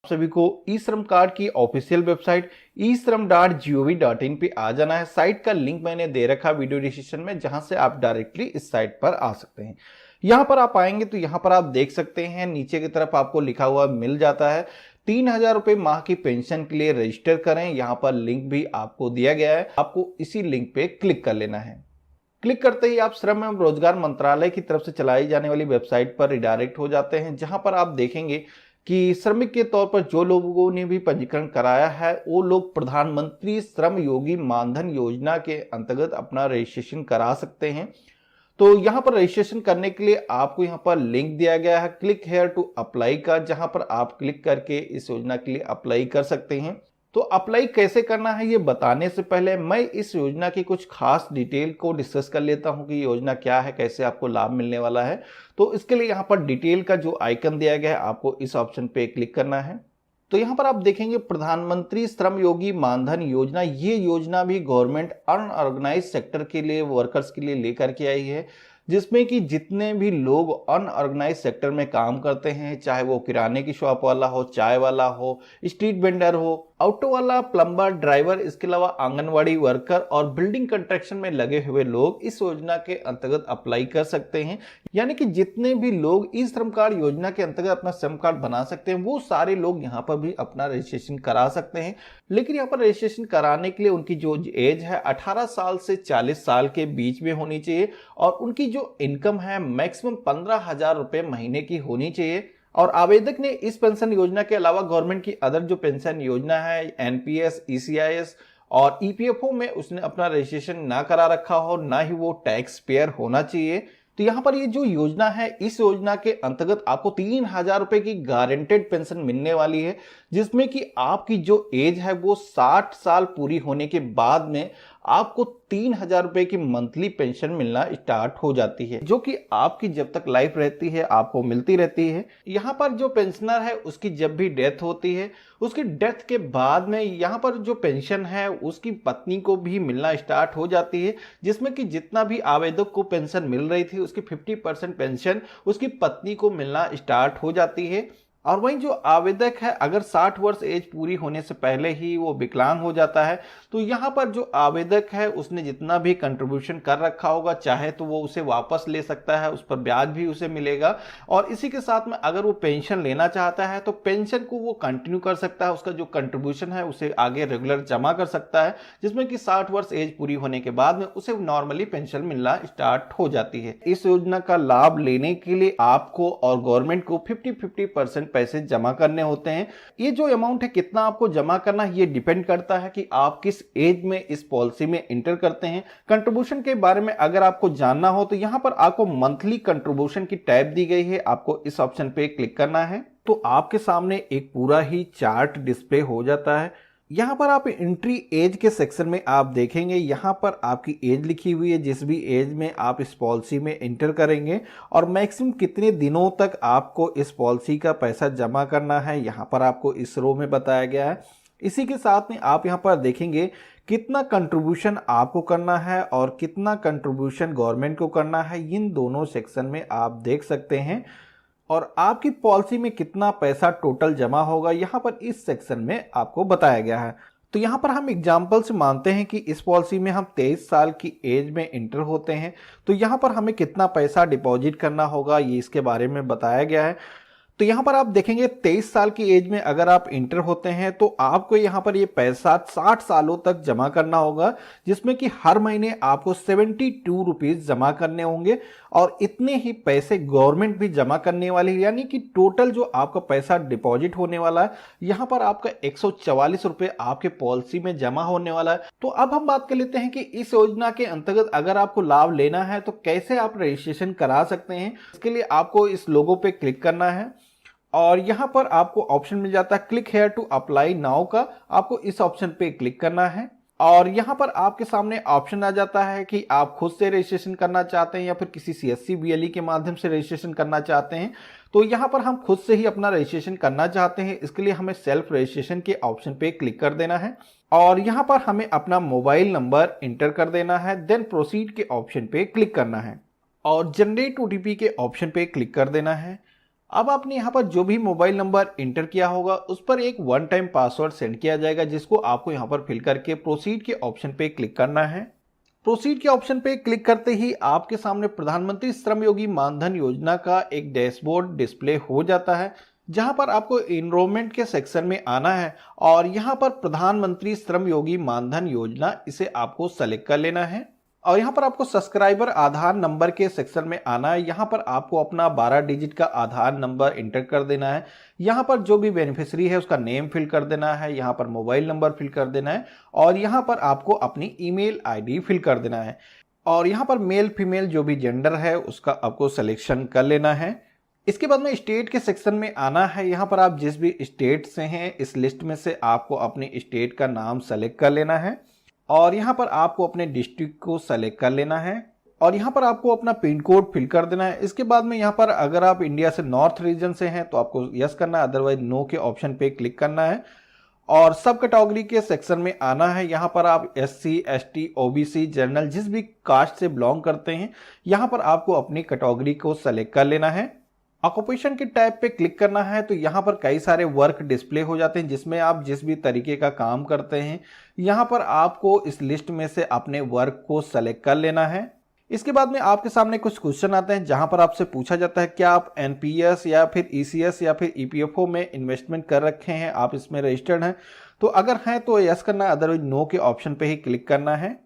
सभी को ई श्रम कार्ड की ऑफिशियल वेबसाइट e-shram.gov.in पे आ जाना है। साइट का लिंक मैंने दे रखा वीडियो डिस्क्रिप्शन में, जहां से आप डायरेक्टली इस साइट पर आ सकते हैं। यहां पर आप आएंगे तो यहां पर आप देख सकते हैं नीचे की तरफ आपको लिखा हुआ मिल जाता है 3,000 रुपए माह की पेंशन के लिए रजिस्टर करें। यहाँ पर लिंक भी आपको दिया गया है, आपको इसी लिंक पे क्लिक कर लेना है। क्लिक करते ही आप श्रम एवं रोजगार मंत्रालय की तरफ से चलाई जाने वाली वेबसाइट पर रिडायरेक्ट हो जाते हैं, जहां पर आप देखेंगे कि श्रमिक के तौर पर जो लोगों ने भी पंजीकरण कराया है वो लोग प्रधानमंत्री श्रम योगी मानधन योजना के अंतर्गत अपना रजिस्ट्रेशन करा सकते हैं। तो यहाँ पर रजिस्ट्रेशन करने के लिए आपको यहाँ पर लिंक दिया गया है क्लिक हेयर टू अप्लाई का, जहां पर आप क्लिक करके इस योजना के लिए अप्लाई कर सकते हैं। तो अप्लाई कैसे करना है ये बताने से पहले मैं इस योजना की कुछ खास डिटेल को डिस्कस कर लेता हूं कि योजना क्या है, कैसे आपको लाभ मिलने वाला है। तो इसके लिए यहाँ पर डिटेल का जो आइकन दिया गया है आपको इस ऑप्शन पे क्लिक करना है। तो यहाँ पर आप देखेंगे प्रधानमंत्री श्रम योगी मानधन योजना, ये योजना भी गवर्नमेंट अनऑर्गेनाइज सेक्टर के लिए वर्कर्स के लिए लेकर के आई है, जिसमें कि जितने भी लोग अनऑर्गेनाइज सेक्टर में काम करते हैं, चाहे वो किराने की शॉप वाला हो, चाय वाला हो, स्ट्रीट वेंडर हो, ऑटो वाला, प्लम्बर, ड्राइवर, इसके अलावा आंगनवाड़ी वर्कर और बिल्डिंग कंस्ट्रक्शन में लगे हुए लोग इस योजना के अंतर्गत अप्लाई कर सकते हैं। यानी कि जितने भी लोग ई श्रम कार्ड योजना के अंतर्गत अपना श्रम कार्ड बना सकते हैं वो सारे लोग यहाँ पर भी अपना रजिस्ट्रेशन करा सकते हैं। लेकिन यहाँ पर रजिस्ट्रेशन कराने के लिए उनकी जो एज है 18 साल से 40 साल के बीच में होनी चाहिए और उनकी जो इनकम है मैक्सिमम 15,000 रुपए महीने की होनी चाहिए। और आवेदक ने इस पेंशन योजना के अलावा गवर्नमेंट की अदर जो पेंशन योजना है एनपीएस, ईसीआईएस और ईपीएफओ में उसने अपना रजिस्ट्रेशन ना करा रखा हो, ना ही वो टैक्स पेयर होना चाहिए। तो यहाँ पर ये जो योजना है इस योजना के अंतर्गत आपको 3,000 रुपए की गारंटेड पेंशन मिलने वाली है, जिसमें कि आपकी जो एज है वो 60 साल पूरी होने के बाद में आपको 3,000 रुपए की मंथली पेंशन मिलना स्टार्ट हो जाती है, जो कि आपकी जब तक लाइफ रहती है आपको मिलती रहती है। यहाँ पर जो पेंशनर है उसकी जब भी डेथ होती है उसकी डेथ के बाद में यहाँ पर जो पेंशन है उसकी पत्नी को भी मिलना स्टार्ट हो जाती है, जिसमें कि जितना भी आवेदक को पेंशन मिल रही थी उसकी 50% पेंशन उसकी पत्नी को मिलना स्टार्ट हो जाती है। और वहीं जो आवेदक है अगर 60 वर्ष एज पूरी होने से पहले ही वो विकलांग हो जाता है तो यहाँ पर जो आवेदक है उसने जितना भी कंट्रीब्यूशन कर रखा होगा चाहे तो वो उसे वापस ले सकता है, उस पर ब्याज भी उसे मिलेगा। और इसी के साथ में अगर वो पेंशन लेना चाहता है तो पेंशन को वो कंटिन्यू कर सकता है, उसका जो कंट्रीब्यूशन है उसे आगे रेगुलर जमा कर सकता है, जिसमें कि 60 वर्ष एज पूरी होने के बाद में उसे नॉर्मली पेंशन मिलना स्टार्ट हो जाती है। इस योजना का लाभ लेने के लिए आपको और गवर्नमेंट को 50-50% पैसे जमा करने होते हैं। ये जो अमाउंट है कितना आपको जमा करना है ये डिपेंड करता है कि आप किस एज में इस पॉलिसी में इंटर करते हैं। कंट्रीब्यूशन के बारे में अगर आपको जानना हो तो यहाँ पर आपको मंथली कंट्रीब्यूशन की टैब दी गई है, आपको इस ऑप्शन पे क्लिक करना है तो आपके सामने एक पूरा ही चार्ट डिस्प्ले हो जाता है। यहाँ पर आप एंट्री एज के सेक्शन में आप देखेंगे यहाँ पर आपकी एज लिखी हुई है, जिस भी एज में आप इस पॉलिसी में इंटर करेंगे और मैक्सिमम कितने दिनों तक आपको इस पॉलिसी का पैसा जमा करना है यहाँ पर आपको इस रो में बताया गया है। इसी के साथ में आप यहाँ पर देखेंगे कितना कंट्रीब्यूशन आपको करना है और कितना कंट्रीब्यूशन गवर्नमेंट को करना है, इन दोनों सेक्शन में आप देख सकते हैं। और आपकी पॉलिसी में कितना पैसा टोटल जमा होगा यहाँ पर इस सेक्शन में आपको बताया गया है। तो यहाँ पर हम एग्जाम्पल से मानते हैं कि इस पॉलिसी में हम 23 साल की एज में इंटर होते हैं तो यहाँ पर हमें कितना पैसा डिपॉजिट करना होगा ये इसके बारे में बताया गया है। तो यहाँ पर आप देखेंगे 23 साल की एज में अगर आप इंटर होते हैं तो आपको यहाँ पर ये पैसा 60 सालों तक जमा करना होगा, जिसमें कि हर महीने आपको 72 रुपीज जमा करने होंगे और इतने ही पैसे गवर्नमेंट भी जमा करने वाली है। यानी कि टोटल जो आपका पैसा डिपॉजिट होने वाला है यहाँ पर आपका 144 रुपए आपके पॉलिसी में जमा होने वाला है। तो अब हम बात कर लेते हैं कि इस योजना के अंतर्गत अगर आपको लाभ लेना है तो कैसे आप रजिस्ट्रेशन करा सकते हैं। इसके लिए आपको इस लोगो पे क्लिक करना है और यहाँ पर आपको ऑप्शन मिल जाता है click here to apply now का, आपको इस ऑप्शन पे क्लिक करना है और यहाँ पर आपके सामने ऑप्शन आ जाता है कि आप खुद से रजिस्ट्रेशन करना चाहते हैं या फिर किसी सीएससी बीएलई के माध्यम से रजिस्ट्रेशन करना चाहते हैं। तो यहाँ पर हम खुद से ही अपना रजिस्ट्रेशन करना चाहते हैं, इसके लिए हमें सेल्फ रजिस्ट्रेशन के ऑप्शन पे क्लिक कर देना है और यहाँ पर हमें अपना मोबाइल नंबर इंटर कर देना है, देन प्रोसीड के ऑप्शन पे क्लिक करना है और जनरेट ओटीपी के ऑप्शन पे क्लिक कर देना है। अब आपने यहाँ पर जो भी मोबाइल नंबर इंटर किया होगा उस पर एक वन टाइम पासवर्ड सेंड किया जाएगा, जिसको आपको यहाँ पर फिल करके प्रोसीड के ऑप्शन पे क्लिक करना है। प्रोसीड के ऑप्शन पे क्लिक करते ही आपके सामने प्रधानमंत्री श्रम योगी मानधन योजना का एक डैशबोर्ड डिस्प्ले हो जाता है, जहां पर आपको एनरोलमेंट के सेक्शन में आना है और यहां पर प्रधानमंत्री श्रम योगी मानधन योजना इसे आपको सेलेक्ट कर लेना है। और यहाँ पर आपको सब्सक्राइबर आधार नंबर के सेक्शन में आना है। यहाँ पर आपको अपना 12 डिजिट का आधार नंबर इंटर कर देना है। यहाँ पर जो भी बेनिफिशियरी है उसका नेम फिल कर देना है, यहाँ पर मोबाइल नंबर फिल कर देना है और यहाँ पर आपको अपनी ईमेल आईडी फिल कर देना है। और यहाँ पर मेल फीमेल जो भी जेंडर है उसका आपको सिलेक्शन कर लेना है। इसके बाद में स्टेट के सेक्शन में आना है। यहाँ पर आप जिस भी स्टेट से हैं इस लिस्ट में से आपको अपने स्टेट का नाम सेलेक्ट कर लेना है और यहाँ पर आपको अपने डिस्ट्रिक्ट को सेलेक्ट कर लेना है और यहाँ पर आपको अपना पिन कोड फिल कर देना है। इसके बाद में यहाँ पर अगर आप इंडिया से नॉर्थ रीजन से हैं तो आपको यस करना है, अदरवाइज नो के ऑप्शन पे क्लिक करना है और सब कैटेगरी के सेक्शन में आना है। यहाँ पर आप SC, ST, OBC, जनरल जिस भी कास्ट से बिलोंग करते हैं यहाँ पर आपको अपनी कैटेगरी को सेलेक्ट कर लेना है। ऑक्यूपेशन के टैब पे क्लिक करना है तो यहाँ पर कई सारे वर्क डिस्प्ले हो जाते हैं जिसमें आप जिस भी तरीके का काम करते हैं यहाँ पर आपको इस लिस्ट में से अपने वर्क को सेलेक्ट कर लेना है। इसके बाद में आपके सामने कुछ क्वेश्चन आते हैं जहां पर आपसे पूछा जाता है क्या आप NPS या फिर ECS या फिर EPFO में इन्वेस्टमेंट कर रखे हैं, आप इसमें रजिस्टर्ड हैं। तो अगर हैं तो यस करना है, अदरवाइज नो के ऑप्शन पे ही क्लिक करना है।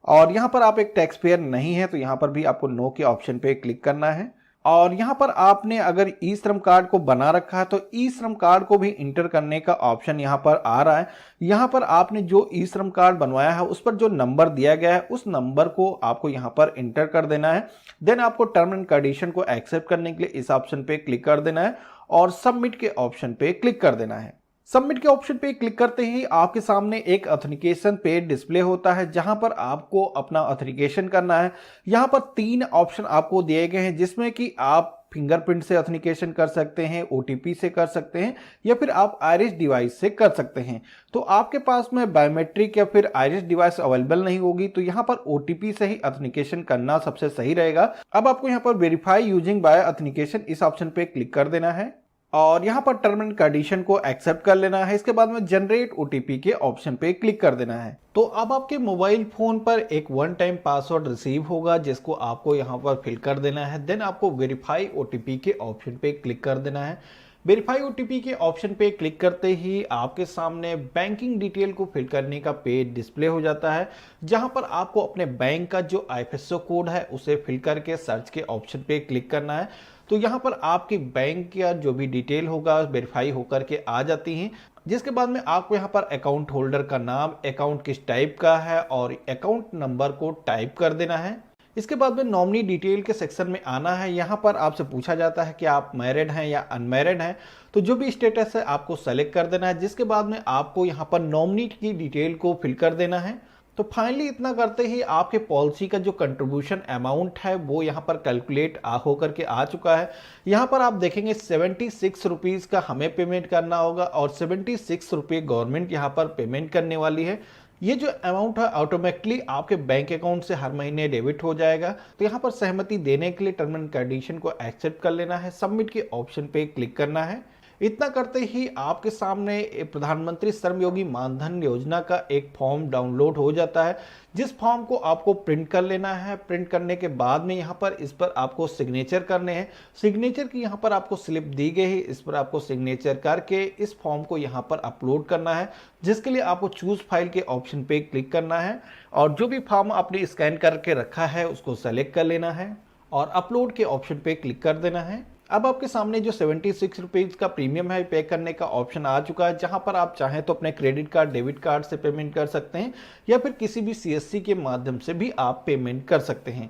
और यहाँ पर आप एक टैक्स पेयर नहीं है तो यहाँ पर भी आपको नो के ऑप्शन पे क्लिक करना है। और यहाँ पर आपने अगर ई श्रम कार्ड को बना रखा है तो ई श्रम कार्ड को भी इंटर करने का ऑप्शन यहाँ पर आ रहा है। यहाँ पर आपने जो ई श्रम कार्ड बनवाया है उस पर जो नंबर दिया गया है उस नंबर को आपको यहाँ पर इंटर कर देना है। देन आपको टर्म एंड कंडीशन को एक्सेप्ट करने के लिए इस ऑप्शन पे क्लिक कर देना है और सबमिट के ऑप्शन पे क्लिक कर देना है। सबमिट के ऑप्शन पे क्लिक करते ही आपके सामने एक ऑथेंटिकेशन पेज डिस्प्ले होता है जहां पर आपको अपना ऑथेंटिकेशन करना है। यहां पर 3 ऑप्शन आपको दिए गए हैं जिसमें कि आप फिंगरप्रिंट से ऑथेंटिकेशन कर सकते हैं, OTP से कर सकते हैं या फिर आप आइरिस डिवाइस से कर सकते हैं। तो आपके पास में बायोमेट्रिक या फिर आइरिस डिवाइस अवेलेबल नहीं होगी तो यहाँ पर OTP से ही ऑथेंटिकेशन करना सबसे सही रहेगा। अब आपको यहाँ पर वेरीफाई यूजिंग बायो ऑथेंटिकेशन इस ऑप्शन पे क्लिक कर देना है और यहाँ पर टर्म एंड कंडीशन को एक्सेप्ट कर लेना है। इसके बाद में जनरेट OTP के ऑप्शन पे क्लिक कर देना है। तो अब आपके मोबाइल फोन पर एक वन टाइम पासवर्ड रिसीव होगा जिसको आपको यहाँ पर फिल कर देना है। देन आपको वेरीफाई OTP के ऑप्शन पे क्लिक कर देना है। वेरीफाई OTP के ऑप्शन पे क्लिक करते ही आपके सामने बैंकिंग डिटेल को फिल करने का पेज डिस्प्ले हो जाता है जहां पर आपको अपने बैंक का जो IFSC कोड है उसे फिल करके सर्च के ऑप्शन पे क्लिक करना है। तो यहाँ पर आपकी बैंक का जो भी डिटेल होगा वेरीफाई होकर के आ जाती हैं, जिसके बाद में आपको यहाँ पर अकाउंट होल्डर का नाम, अकाउंट किस टाइप का है और अकाउंट नंबर को टाइप कर देना है। इसके बाद में नॉमिनी डिटेल के सेक्शन में आना है। यहाँ पर आपसे पूछा जाता है कि आप मैरिड हैं या अनमैरिड हैं, तो जो भी स्टेटस है आपको सेलेक्ट कर देना है। जिसके बाद में आपको यहाँ पर नॉमिनी की डिटेल को फिल कर देना है। तो फाइनली इतना करते ही आपके पॉलिसी का जो कंट्रीब्यूशन अमाउंट है वो यहाँ पर कैलकुलेट होकर के आ चुका है। यहाँ पर आप देखेंगे 76 रुपीज़ का हमें पेमेंट करना होगा और 76 रुपये गवर्नमेंट यहाँ पर पेमेंट करने वाली है। ये जो अमाउंट है ऑटोमेटिकली आपके बैंक अकाउंट से हर महीने डेबिट हो जाएगा। तो यहाँ पर सहमति देने के लिए टर्म एंड कंडीशन को एक्सेप्ट कर लेना है, सबमिट के ऑप्शन पे क्लिक करना है। इतना करते ही आपके सामने प्रधानमंत्री श्रम योगी मानधन योजना का एक फॉर्म डाउनलोड हो जाता है, जिस फॉर्म को आपको प्रिंट कर लेना है। प्रिंट करने के बाद में यहाँ पर इस पर आपको सिग्नेचर करने हैं। सिग्नेचर की यहाँ पर आपको स्लिप दी गई है, इस पर आपको सिग्नेचर करके इस फॉर्म को यहाँ पर अपलोड करना है, जिसके लिए आपको चूज फाइल के ऑप्शन पे क्लिक करना है और जो भी फॉर्म आपने स्कैन करके रखा है उसको सेलेक्ट कर लेना है और अपलोड के ऑप्शन पे क्लिक कर देना है। अब आपके सामने जो 76 रुपीज़ का प्रीमियम है पे करने का ऑप्शन आ चुका है, जहां पर आप चाहें तो अपने क्रेडिट कार्ड, डेबिट कार्ड से पेमेंट कर सकते हैं या फिर किसी भी CSC के माध्यम से भी आप पेमेंट कर सकते हैं।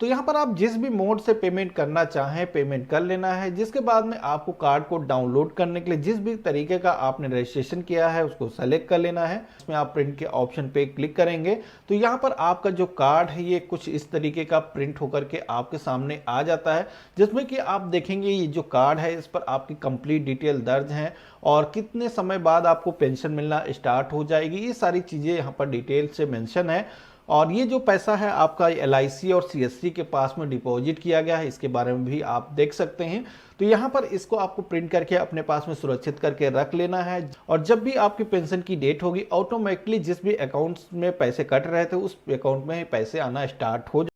तो यहाँ पर आप जिस भी मोड से पेमेंट करना चाहें पेमेंट कर लेना है। जिसके बाद में आपको कार्ड को डाउनलोड करने के लिए जिस भी तरीके का आपने रजिस्ट्रेशन किया है उसको सेलेक्ट कर लेना है। इसमें आप प्रिंट के ऑप्शन पे क्लिक करेंगे तो यहाँ पर आपका जो कार्ड है ये कुछ इस तरीके का प्रिंट होकर के आपके सामने आ जाता है, जिसमें कि आप देखेंगे ये जो कार्ड है इस पर आपकी कंप्लीट डिटेल दर्ज है और कितने समय बाद आपको पेंशन मिलना स्टार्ट हो जाएगी, ये सारी चीज़ें यहाँ पर डिटेल से मेंशन है। और ये जो पैसा है आपका LIC और CSC के पास में डिपॉजिट किया गया है, इसके बारे में भी आप देख सकते हैं। तो यहाँ पर इसको आपको प्रिंट करके अपने पास में सुरक्षित करके रख लेना है, और जब भी आपकी पेंशन की डेट होगी ऑटोमेटिकली जिस भी अकाउंट्स में पैसे कट रहे थे उस अकाउंट में ही पैसे आना स्टार्ट हो